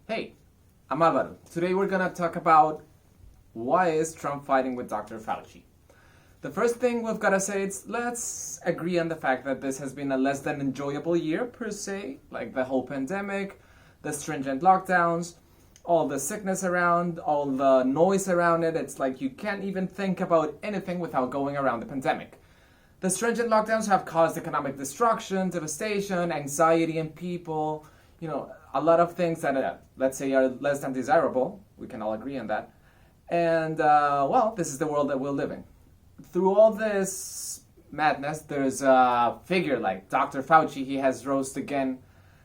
Hey, I'm Alvaro. Today we're gonna talk about why is Trump fighting with Dr. Fauci. The first thing we've gotta say is let's agree on the fact that this has been a less than enjoyable year per se, like the whole pandemic, the stringent lockdowns, all the sickness around, all the noise around it. It's like you can't even think about anything without going around the pandemic. The stringent lockdowns have caused economic destruction, devastation, anxiety in people, a lot of things that, let's say, are less than desirable. We can all agree on that. And, this is the world that we're living. Through all this madness, there's a figure like Dr. Fauci. He has rose again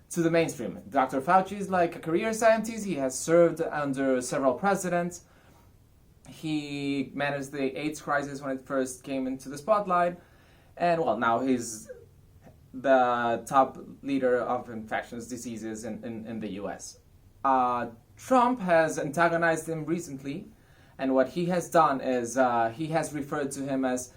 to the mainstream. Dr. Fauci is like a career scientist. He has served under several presidents. He managed the AIDS crisis when it first came into the spotlight. And, now he's the top leader of infectious diseases in the US. Trump has antagonized him recently, and what he has done is he has referred to him as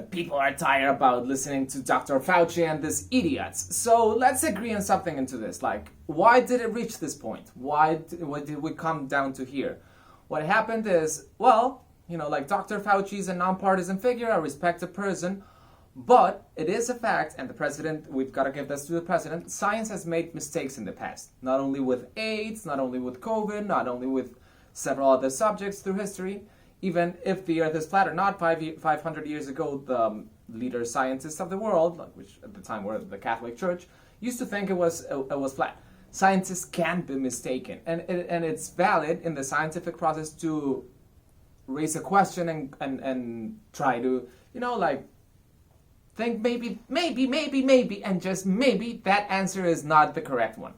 people are tired about listening to Dr. Fauci and these idiots. So let's agree on something into this. Like, why did it reach this point? Why did we come down to here? What happened is, Dr. Fauci is a nonpartisan figure, a respected person. But it is a fact, and the president, we've got to give this to the president, science has made mistakes in the past. Not only with AIDS, not only with COVID, not only with several other subjects through history. Even if the earth is flat or not, 500 years ago, the leader scientists of the world, which at the time were the Catholic Church, used to think it was flat. Scientists can be mistaken. And it's valid in the scientific process to raise a question and try to, think maybe, and just maybe that answer is not the correct one.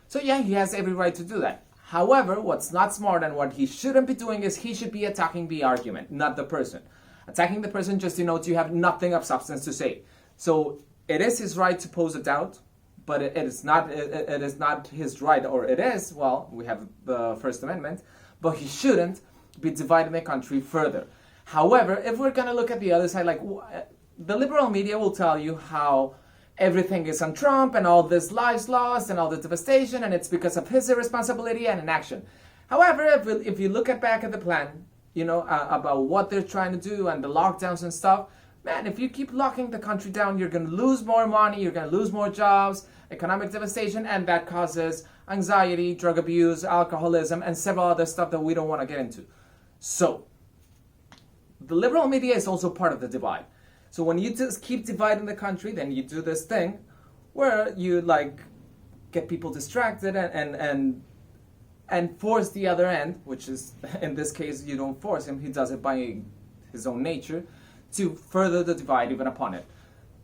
So yeah, he has every right to do that. However, what's not smart and what he shouldn't be doing is he should be attacking the argument, not the person. Attacking the person just denotes you have nothing of substance to say. So it is his right to pose a doubt, but it is not his right, or it is, we have the First Amendment, but he shouldn't be dividing the country further. However, if we're going to look at the other side, the liberal media will tell you how everything is on Trump and all this lives lost and all this devastation, and it's because of his irresponsibility and inaction. However, if you look back at the plan, about what they're trying to do and the lockdowns and stuff, man, if you keep locking the country down, you're going to lose more money, you're going to lose more jobs, economic devastation, and that causes anxiety, drug abuse, alcoholism, and several other stuff that we don't want to get into. So, the liberal media is also part of the divide. So when you just keep dividing the country, then you do this thing where you get people distracted and force the other end, which is, in this case, you don't force him, he does it by his own nature, to further the divide even upon it.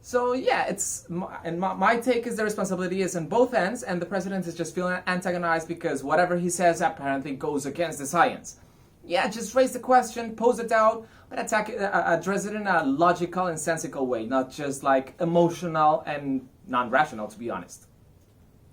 So yeah, my take is the responsibility is on both ends, and the president is just feeling antagonized because whatever he says apparently goes against the science. Yeah, just raise the question, pose it out, but address it in a logical and sensical way, not just emotional and non-rational, to be honest.